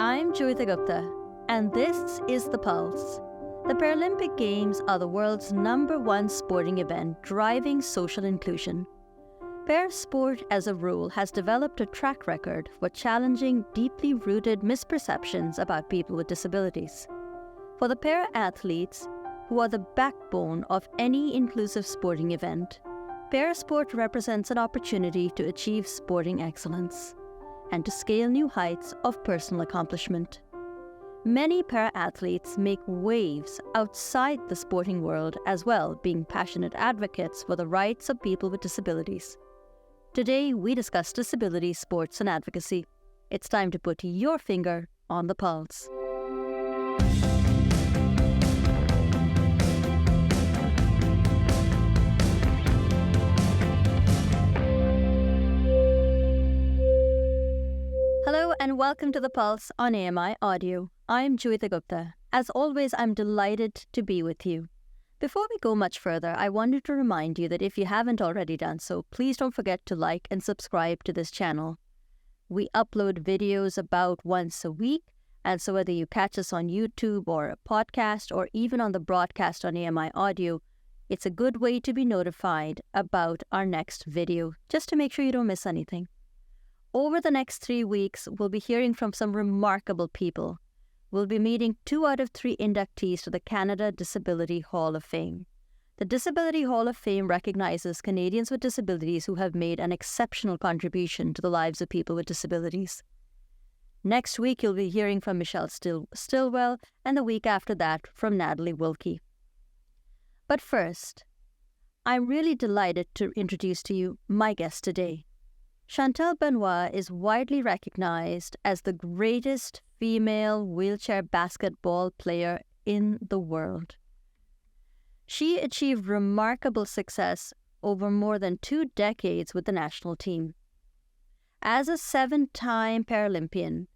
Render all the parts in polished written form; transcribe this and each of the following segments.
I'm Joeita Gupta, and this is The Pulse. The Paralympic Games are the world's #1 sporting event driving social inclusion. Parasport, as a rule, has developed a track record for challenging deeply rooted misperceptions about people with disabilities. For the para-athletes, who are the backbone of any inclusive sporting event, Parasport represents an opportunity to achieve sporting excellence and to scale new heights of personal accomplishment. Many para-athletes make waves outside the sporting world as well, being passionate advocates for the rights of people with disabilities. Today, we discuss disability, sports, and advocacy. It's time to put your finger on the pulse. Hello and welcome to The Pulse on AMI Audio. I'm Joeita Gupta. As always, I'm delighted to be with you. Before we go much further, I wanted to remind you that if you haven't already done so, please don't forget to like and subscribe to this channel. We upload videos about once a week, and so whether you catch us on YouTube or a podcast or even on the broadcast on AMI Audio, it's a good way to be notified about our next video, just to make sure you don't miss anything. Over the next 3 weeks, we'll be hearing from some remarkable people. We'll be meeting 2 out of 3 inductees to the Canada Disability Hall of Fame. The Disability Hall of Fame recognizes Canadians with disabilities who have made an exceptional contribution to the lives of people with disabilities. Next week, you'll be hearing from Michelle Stilwell, and the week after that, from Natalie Wilkie. But first, I'm really delighted to introduce to you my guest today. Chantal Benoit is widely recognized as the greatest female wheelchair basketball player in the world. She achieved remarkable success over more than 2 decades with the national team. As a 7-time Paralympian,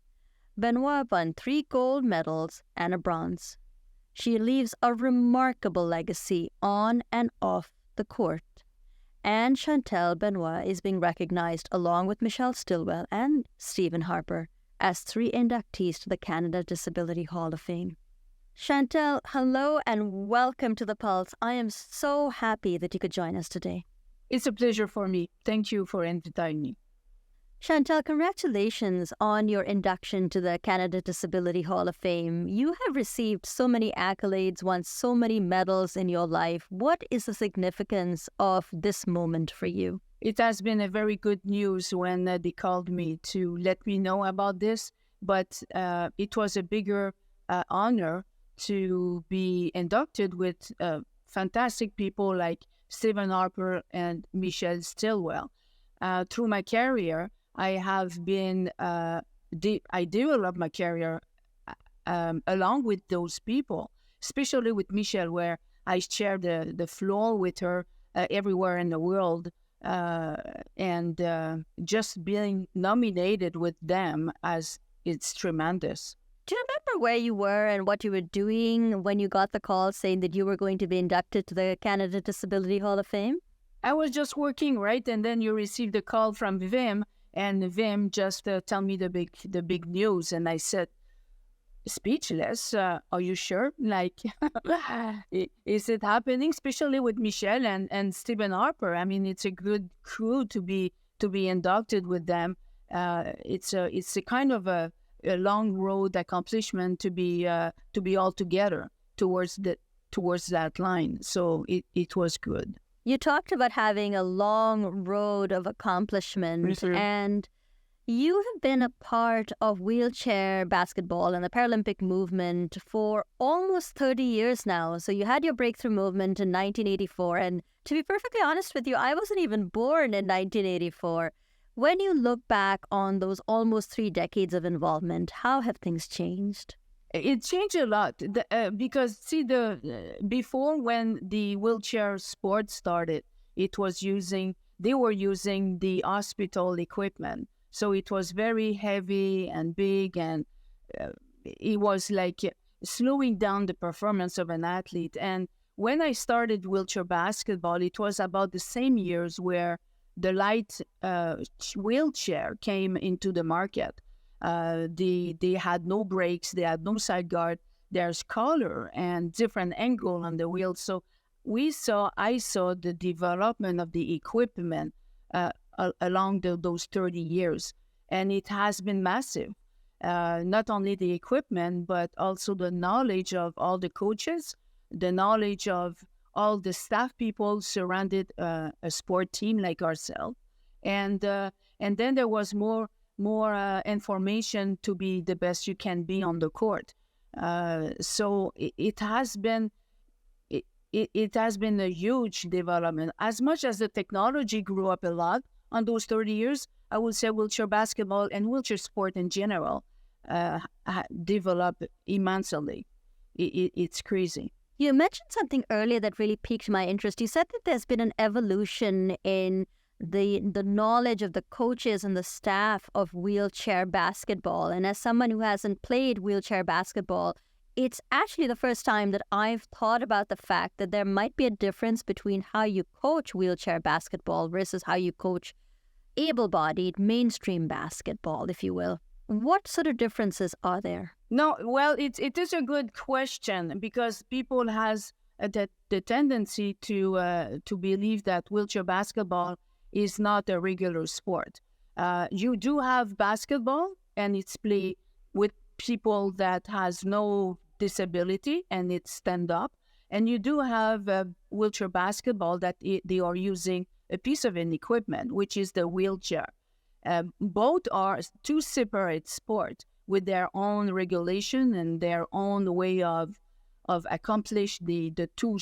Benoit won 3 gold medals and a bronze. She leaves a remarkable legacy on and off the court. And Chantal Benoit is being recognized along with Michelle Stilwell and Stephen Harper as 3 inductees to the Canada Disability Hall of Fame. Chantal, hello and welcome to The Pulse. I am so happy that you could join us today. It's a pleasure for me. Thank you for inviting me. Chantal, congratulations on your induction to the Canada Disability Hall of Fame. You have received so many accolades, won so many medals in your life. What is the significance of this moment for you? It has been a very good news when they called me to let me know about this, but it was a bigger honor to be inducted with fantastic people like Stephen Harper and Michelle Stilwell. Through my career, I have been, I developed my career along with those people, especially with Michelle, where I shared the floor with her everywhere in the world. And just being nominated with them, as it's tremendous. Do you remember where you were and what you were doing when you got the call saying that you were going to be inducted to the Canada Disability Hall of Fame? I was just working, right? And then you received a call from Vim, and Vim just tell me the big news. And I said, speechless. Are you sure? Like, is it happening? Especially with Michelle and Stephen Harper. I mean, it's a good crew to be inducted with them. It's a kind of a long road accomplishment to be all together towards that line. So it was good. You talked about having a long road of accomplishment, Mm-hmm. and you have been a part of wheelchair basketball and the Paralympic movement for almost 30 years now. So you had your breakthrough movement in 1984, and to be perfectly honest with you, I wasn't even born in 1984. When you look back on those almost 3 decades of involvement, how have things changed? It changed a lot because before, when the wheelchair sport started, they were using the hospital equipment, so it was very heavy and big, and it was like slowing down the performance of an athlete. And when I started wheelchair basketball, it was about the same years where the light wheelchair came into the market. They had no brakes, they had no side guard. There's color and different angle on the wheel. So I saw the development of the equipment along those 30 years, and it has been massive. Not only the equipment, but also the knowledge of all the coaches, the knowledge of all the staff people surrounded a sport team like ourselves, and then there was more information to be the best you can be on the court. So it has been a huge development. As much as the technology grew up a lot on those 30 years, I would say wheelchair basketball and wheelchair sport in general developed immensely. It's crazy. You mentioned something earlier that really piqued my interest. You said that there's been an evolution in the knowledge of the coaches and the staff of wheelchair basketball. And as someone who hasn't played wheelchair basketball, it's actually the first time that I've thought about the fact that there might be a difference between how you coach wheelchair basketball versus how you coach able-bodied mainstream basketball, if you will. What sort of differences are there? No, well, it is a good question, because people has the tendency to believe that wheelchair basketball is not a regular sport. You do have basketball, and it's played with people that has no disability, and it's stand up. And you do have wheelchair basketball that they are using a piece of an equipment, which is the wheelchair. Both are two separate sports with their own regulation and their own way of accomplish the 2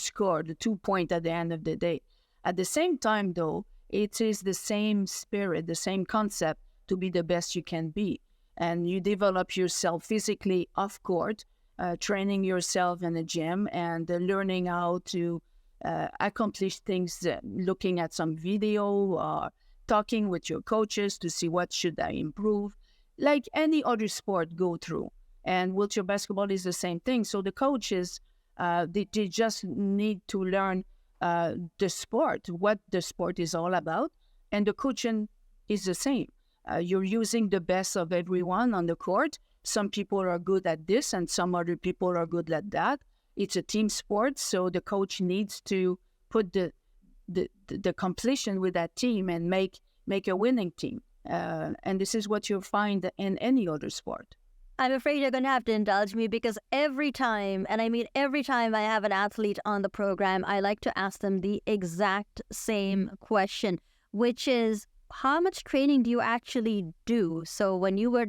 point at the end of the day. At the same time, though, it is the same spirit, the same concept to be the best you can be. And you develop yourself physically off court, training yourself in the gym and learning how to accomplish things, looking at some video or talking with your coaches to see what should I improve, like any other sport go through. And wheelchair basketball is the same thing. So the coaches, they just need to learn the sport, what the sport is all about. And the coaching is the same. You're using the best of everyone on the court. Some people are good at this and some other people are good at that. It's a team sport, so the coach needs to put the completion with that team and make a winning team. And this is what you'll find in any other sport. I'm afraid you're going to have to indulge me, because every time, and I mean every time I have an athlete on the program, I like to ask them the exact same question, which is, how much training do you actually do? So when you were,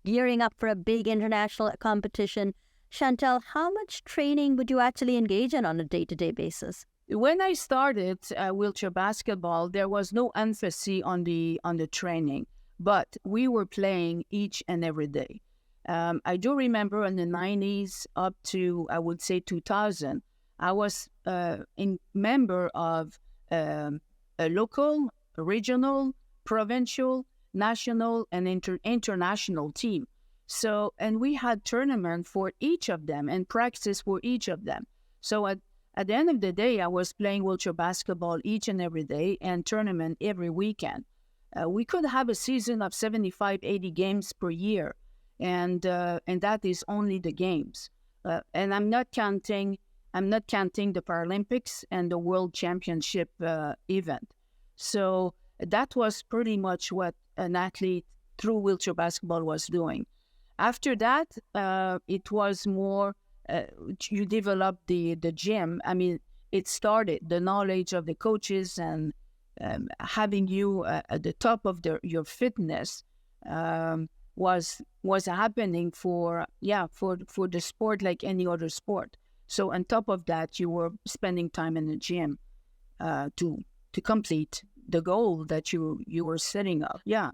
gearing up for a big international competition, Chantal, how much training would you actually engage in on a day-to-day basis? When I started wheelchair basketball, there was no emphasis on the training, but we were playing each and every day. I do remember in the 90s up to, I would say, 2000, I was a member of a local, regional, provincial, national, and international team. So, and we had tournament for each of them and practice for each of them. So at the end of the day, I was playing wheelchair basketball each and every day and tournament every weekend. We could have a season of 75, 80 games per year. And that is only the games. And I'm not counting the Paralympics and the World Championship event. So that was pretty much what an athlete through wheelchair basketball was doing. After that, it was more, you develop the gym. I mean, it started the knowledge of the coaches and having you at the top of your fitness was happening for the sport like any other sport. So on top of that, you were spending time in the gym to complete the goal that you were setting up. Yeah.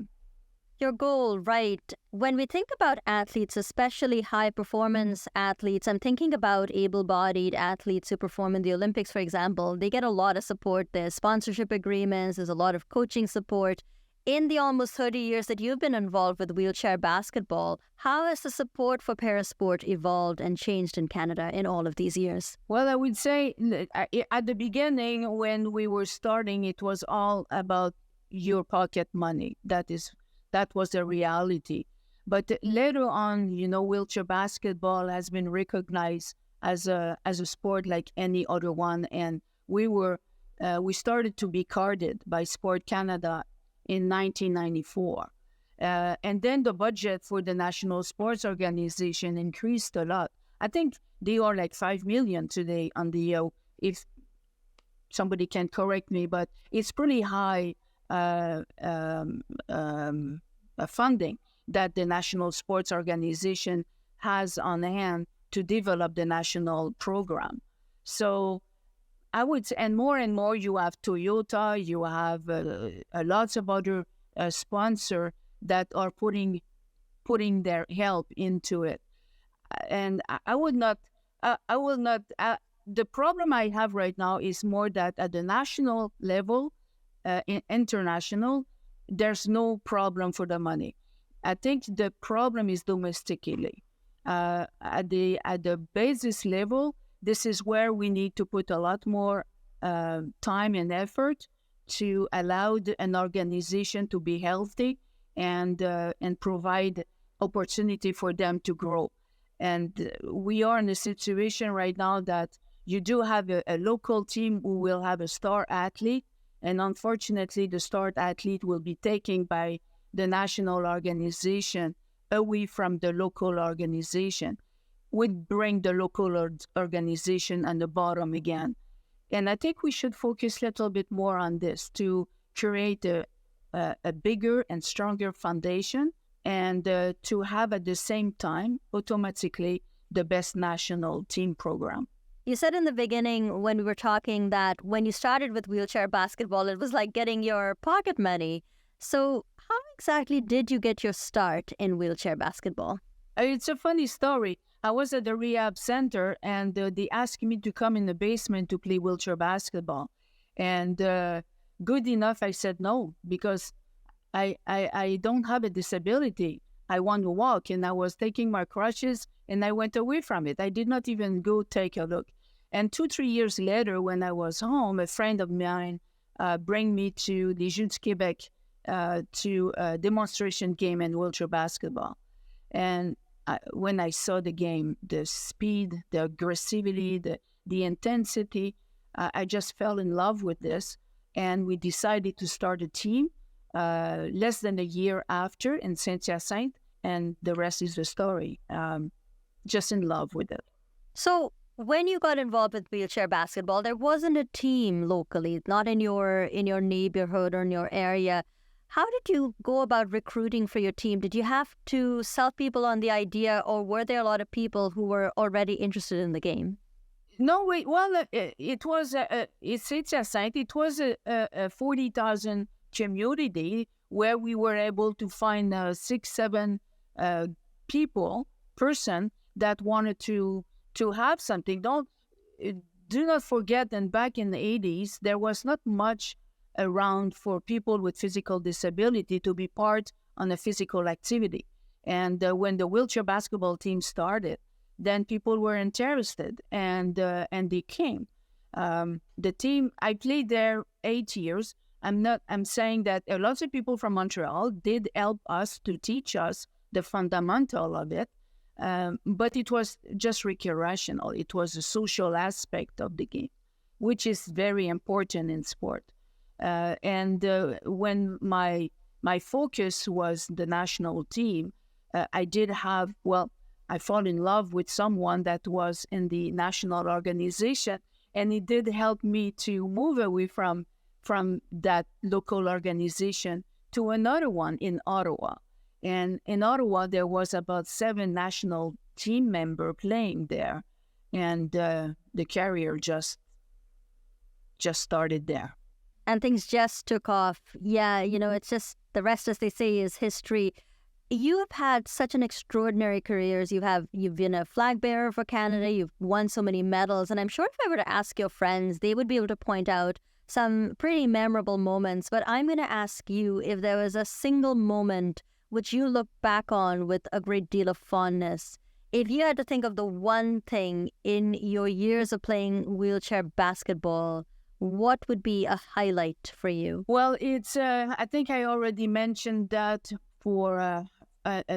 Your goal, right. When we think about athletes, especially high-performance athletes, I'm thinking about able-bodied athletes who perform in the Olympics, for example. They get a lot of support. There's sponsorship agreements. There's a lot of coaching support. In the almost 30 years that you've been involved with wheelchair basketball, how has the support for Parasport evolved and changed in Canada in all of these years? Well, I would say at the beginning, when we were starting, it was all about your pocket money. That was the reality. But later on, wheelchair basketball has been recognized as a sport like any other one, and we started to be carded by Sport Canada in 1994. And then the budget for the National Sports Organization increased a lot. I think they are like 5 million today on the, if somebody can correct me, but it's pretty high funding that the National Sports Organization has on hand to develop the national program. So I would say, and more, you have Toyota, you have lots of other sponsors that are putting their help into it. And I will not, the problem I have right now is more that at the national level, international, there's no problem for the money. I think the problem is domestically. At the basis level, this is where we need to put a lot more time and effort to allow an organization to be healthy and provide opportunity for them to grow. And we are in a situation right now that you do have a local team who will have a star athlete, and unfortunately, the star athlete will be taken by the national organization away from the local organization, would bring the local organization on the bottom again. And I think we should focus a little bit more on this to create a bigger and stronger foundation, and to have at the same time automatically the best national team program. You said in the beginning when we were talking that when you started with wheelchair basketball, it was like getting your pocket money. So how exactly did you get your start in wheelchair basketball? It's a funny story. I was at the rehab center, and they asked me to come in the basement to play wheelchair basketball. And good enough, I said no, because I don't have a disability. I want to walk, and I was taking my crutches, and I went away from it. I did not even go take a look. And 2-3 years later, when I was home, a friend of mine bring me to the Jeux du Québec to a demonstration game in wheelchair basketball. And when I saw the game, the speed, the aggressivity, the intensity, I just fell in love with this. And we decided to start a team less than a year after in Saint-Hyacinthe, and the rest is the story. Just in love with it. So when you got involved with wheelchair basketball, there wasn't a team locally, not in your neighborhood or in your area. How did you go about recruiting for your team? Did you have to sell people on the idea, or were there a lot of people who were already interested in the game? No, wait. Well, it was Saint-Hyacinthe. It was a 40,000 community where we were able to find 6-7 person that wanted to have something. Do not forget that back in the 80s, there was not much around for people with physical disability to be part on a physical activity. And when the wheelchair basketball team started, then people were interested, and they came. The team, I played there 8 years. I'm saying that a lot of people from Montreal did help us to teach us the fundamental of it. But it was just recreational. It was a social aspect of the game, which is very important in sport. And when my focus was the national team, I fell in love with someone that was in the national organization, and it did help me to move away from that local organization to another one in Ottawa. And in Ottawa, there was about 7 national team members playing there, and the career just started there. And things just took off. Yeah, it's just the rest, as they say, is history. You have had such an extraordinary career. You've been a flag bearer for Canada. You've won so many medals, and I'm sure if I were to ask your friends, they would be able to point out some pretty memorable moments. But I'm going to ask you if there was a single moment which you look back on with a great deal of fondness. If you had to think of the one thing in your years of playing wheelchair basketball, what would be a highlight for you? Well, it's I think I already mentioned that for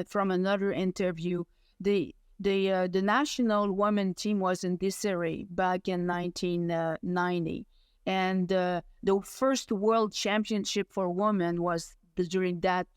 from another interview, the national women team was in disarray back in 1990, and the first world championship for women was during that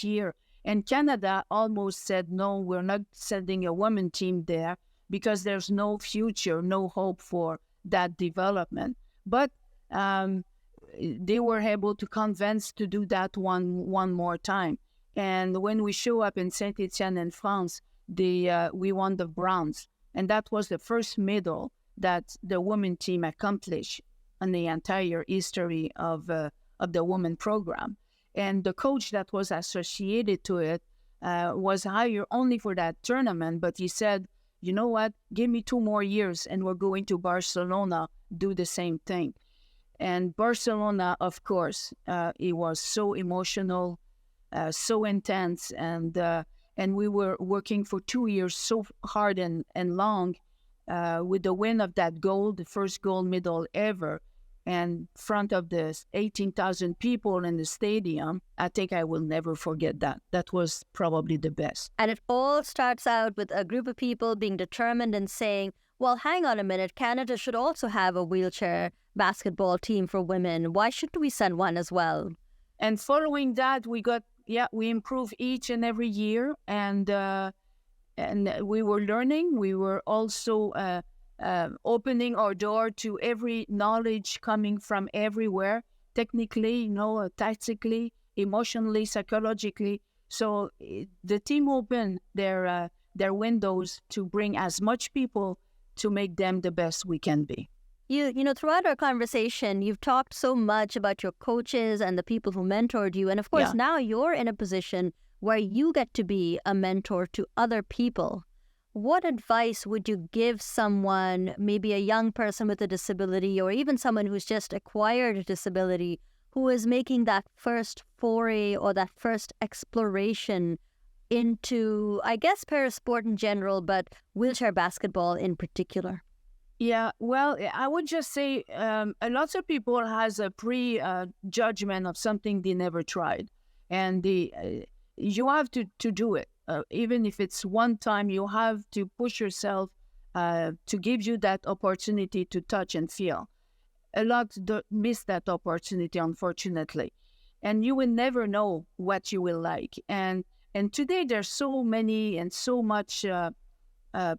year. And Canada almost said, no, we're not sending a women team there because there's no future, no hope for that development. But they were able to convince to do that one more time. And when we show up in Saint-Étienne in France, we won the bronze. And that was the first medal that the women team accomplished in the entire history of the women program. And the coach that was associated to it was hired only for that tournament. But he said, you know what, give me 2 more years and we're going to Barcelona, do the same thing. And Barcelona, of course, it was so emotional, so intense. And we were working for 2 years so hard and long with the win of that gold, the first gold medal ever, and in front of the 18,000 people in the stadium. I think I will never forget that. That was probably the best. And it all starts out with a group of people being determined and saying, well, hang on a minute, Canada should also have a wheelchair basketball team for women. Why shouldn't we send one as well? And following that, we improved each and every year, and we were learning. We were also opening our door to every knowledge coming from everywhere, technically, tactically, emotionally, psychologically. So the team opened their windows to bring as much people to make them the best we can be. You know, throughout our conversation, you've talked so much about your coaches and the people who mentored you. And of course, now you're in a position where you get to be a mentor to other people. What advice would you give someone, maybe a young person with a disability or even someone who's just acquired a disability, who is making that first foray or that first exploration into, I guess, parasport in general, but wheelchair basketball in particular? Yeah, well, I would just say a lot of people has a pre-judgment of something they never tried. And you have to do it. Even if it's one time, you have to push yourself to give you that opportunity to touch and feel. A lot miss that opportunity, unfortunately. And you will never know what you will like. And today there's so many and so much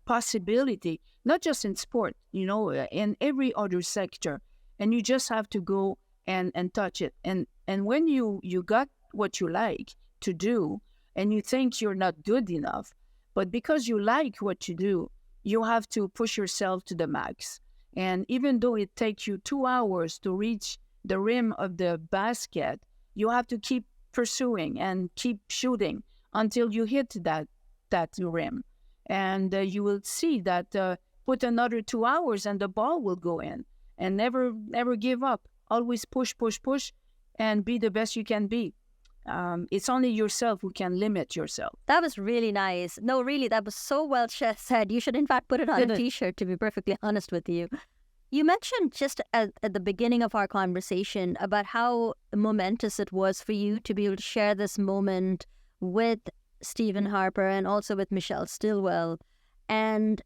possibility, not just in sport, in every other sector. And you just have to go and touch it. And when you got what you like to do, and you think you're not good enough, but because you like what you do, you have to push yourself to the max. And even though it takes you 2 hours to reach the rim of the basket, you have to keep pursuing and keep shooting until you hit that rim. And you will see that put another 2 hours and the ball will go in. And never give up. Always push, and be the best you can be. It's only yourself who can limit yourself. That was really nice. No, really, that was so well said. You should, in fact, put it on a T-shirt, to be perfectly honest with you. You mentioned just at the beginning of our conversation about how momentous it was for you to be able to share this moment with Stephen Harper and also with Michelle Stilwell. And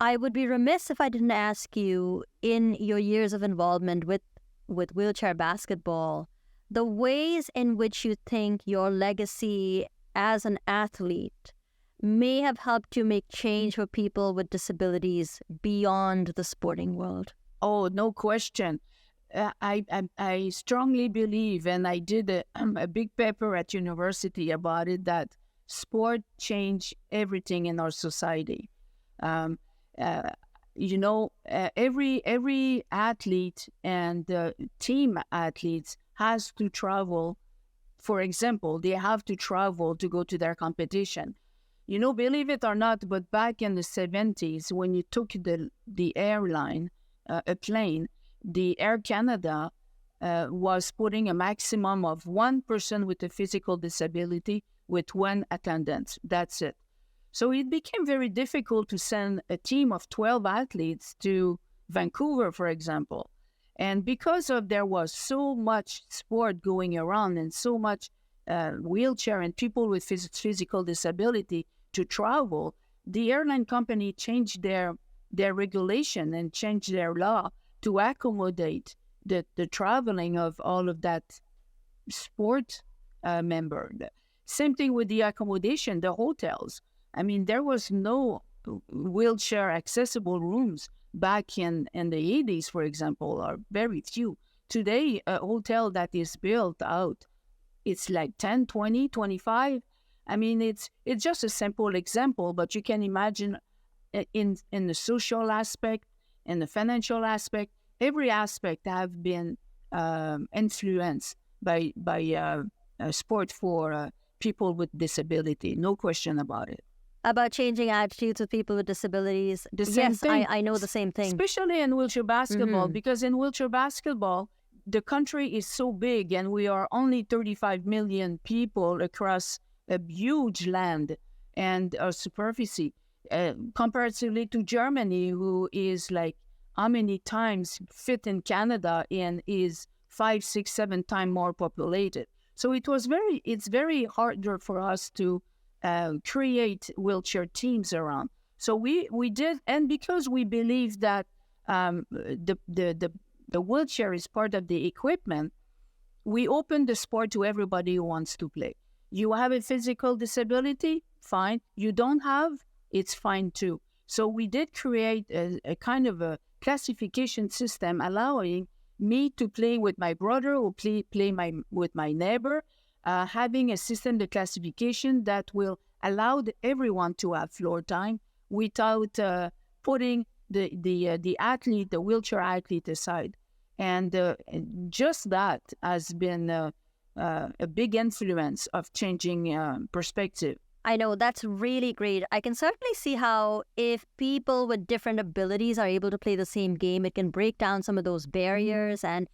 I would be remiss if I didn't ask you, in your years of involvement with wheelchair basketball, the ways in which you think your legacy as an athlete may have helped you make change for people with disabilities beyond the sporting world. Oh, no question. I strongly believe, and I did a big paper at university about it, that sport changed everything in our society. Every athlete and team athletes has to travel. For example, they have to travel to go to their competition. Believe it or not, but back in the 70s, when you took the airline, a plane, the Air Canada was putting a maximum of 1 person with a physical disability with 1 attendant. That's it. So it became very difficult to send a team of 12 athletes to Vancouver, for example. And because there was so much sport going around and so much wheelchair and people with physical disability to travel, the airline company changed their regulation and changed their law to accommodate the traveling of all of that sport member. Same thing with the accommodation, the hotels. I mean, there was no wheelchair accessible rooms back in the 80s, for example, or very few. Today, a hotel that is built out, it's like 10, 20, 25. I mean, it's just a simple example, but you can imagine in the social aspect, in the financial aspect, every aspect have been influenced by sport for people with disability. No question about it. About changing attitudes with people with disabilities. The same yes, thing. I know the same thing. Especially in wheelchair basketball, because in wheelchair basketball, the country is so big and we are only 35 million people across a huge land and a superficie, comparatively to Germany, who is like how many times fit in Canada and is 5, 6, 7 times more populated. So it's very harder for us to create wheelchair teams around. So we did, and because we believe that the wheelchair is part of the equipment, we open the sport to everybody who wants to play. You have a physical disability, fine. You don't have, it's fine too. So we did create a kind of a classification system allowing me to play with my brother or play with my neighbor, having a system, the classification that will allow everyone to have floor time without putting the athlete, the wheelchair athlete aside. And just that has been a big influence of changing perspective. I know, that's really great. I can certainly see how if people with different abilities are able to play the same game, it can break down some of those barriers and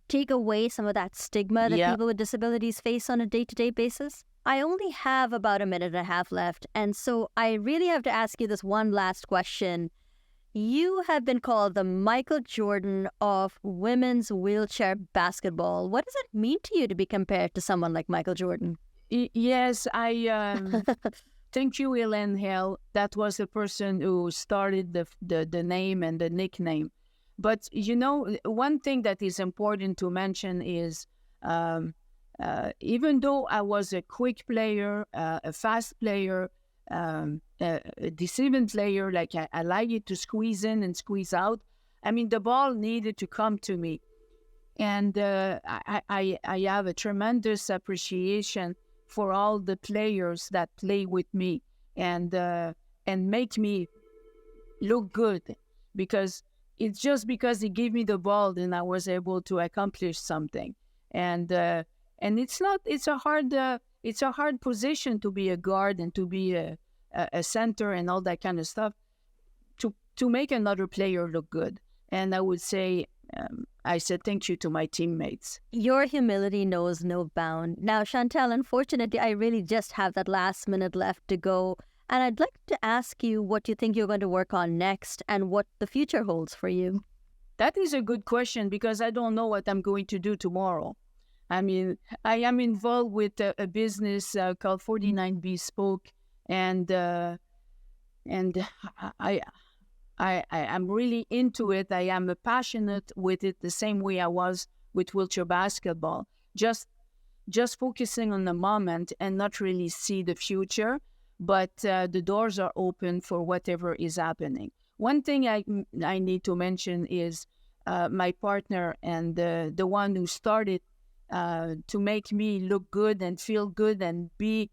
take away some of that stigma that people with disabilities face on a day-to-day basis. I only have about a minute and a half left, and so I really have to ask you this one last question. You have been called the Michael Jordan of women's wheelchair basketball. What does it mean to you to be compared to someone like Michael Jordan? Yes, I thank you, Ellen Hale. That was the person who started the name and the nickname. But, you know, one thing that is important to mention is even though I was a quick player, a fast player, a decisive player, like I like it to squeeze in and squeeze out, I mean, the ball needed to come to me. And I have a tremendous appreciation for all the players that play with me and make me look good, because it's just because they gave me the ball and I was able to accomplish something. And it's a hard position to be a guard and to be a center and all that kind of stuff to make another player look good. And I would say, I said thank you to my teammates. Your humility knows no bound. Now, Chantal, unfortunately, I really just have that last minute left to go. And I'd like to ask you what you think you're going to work on next and what the future holds for you. That is a good question, because I don't know what I'm going to do tomorrow. I mean, I am involved with a business called 49 Bespoke, and I'm really into it. I am passionate with it the same way I was with wheelchair basketball. Just focusing on the moment and not really see the future, but the doors are open for whatever is happening. One thing I need to mention is my partner and the one who started to make me look good and feel good and be,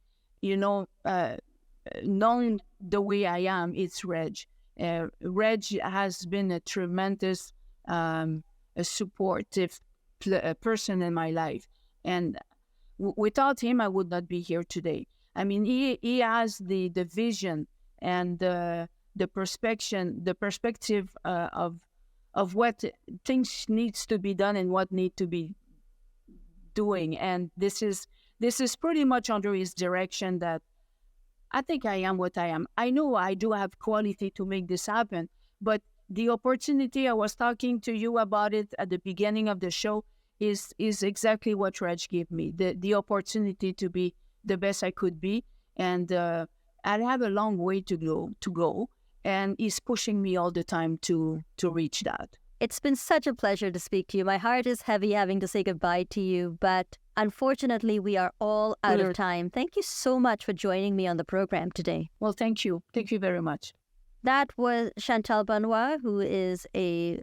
known the way I am. It's Reg. Reg has been a tremendous, a supportive person in my life, and without him, I would not be here today. I mean, he has the vision and the perspective of what things needs to be done and what need to be doing, and this is pretty much under his direction that I think I am what I am. I know I do have quality to make this happen, but the opportunity, I was talking to you about it at the beginning of the show, is exactly what Reg gave me, the opportunity to be the best I could be. And I have a long way to go, and he's pushing me all the time to reach that. It's been such a pleasure to speak to you. My heart is heavy having to say goodbye to you, but unfortunately, we are all out of time. Thank you so much for joining me on the program today. Well, thank you. Thank you very much. That was Chantal Benoit, who is a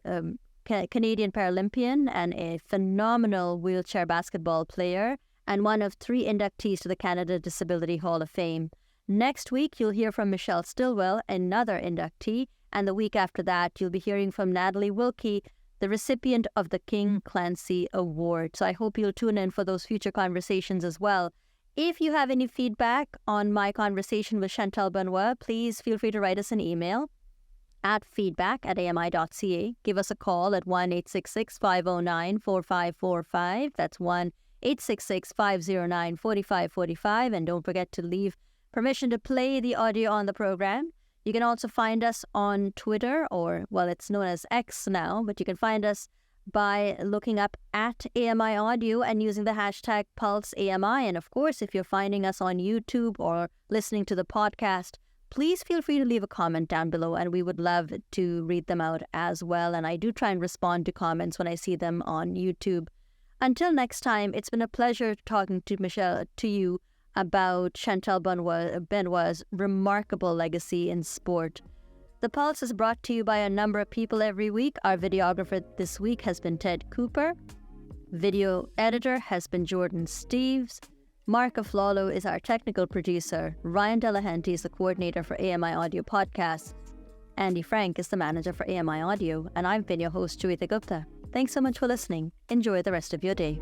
Canadian Paralympian and a phenomenal wheelchair basketball player, and one of 3 inductees to the Canada Disability Hall of Fame. Next week, you'll hear from Michelle Stillwell, another inductee, and the week after that, you'll be hearing from Natalie Wilkie, the recipient of the King Clancy Award. So I hope you'll tune in for those future conversations as well. If you have any feedback on my conversation with Chantal Benoit, please feel free to write us an email at feedback@ami.ca. Give us a call at 1-866-509-4545. That's 1-866-509-4545. And don't forget to leave permission to play the audio on the program. You can also find us on Twitter, or, well, it's known as X now, but you can find us by looking up at AMI Audio and using the hashtag PulseAMI. And of course, if you're finding us on YouTube or listening to the podcast, please feel free to leave a comment down below, and we would love to read them out as well. And I do try and respond to comments when I see them on YouTube. Until next time, it's been a pleasure talking to you about Chantal Benoit's remarkable legacy in sport. The Pulse is brought to you by a number of people every week. Our videographer this week has been Ted Cooper. Video editor has been Jordan Steves. Mark Aflalo is our technical producer. Ryan Delahunty is the coordinator for AMI Audio Podcasts. Andy Frank is the manager for AMI Audio. And I've been your host, Joeita Gupta. Thanks so much for listening. Enjoy the rest of your day.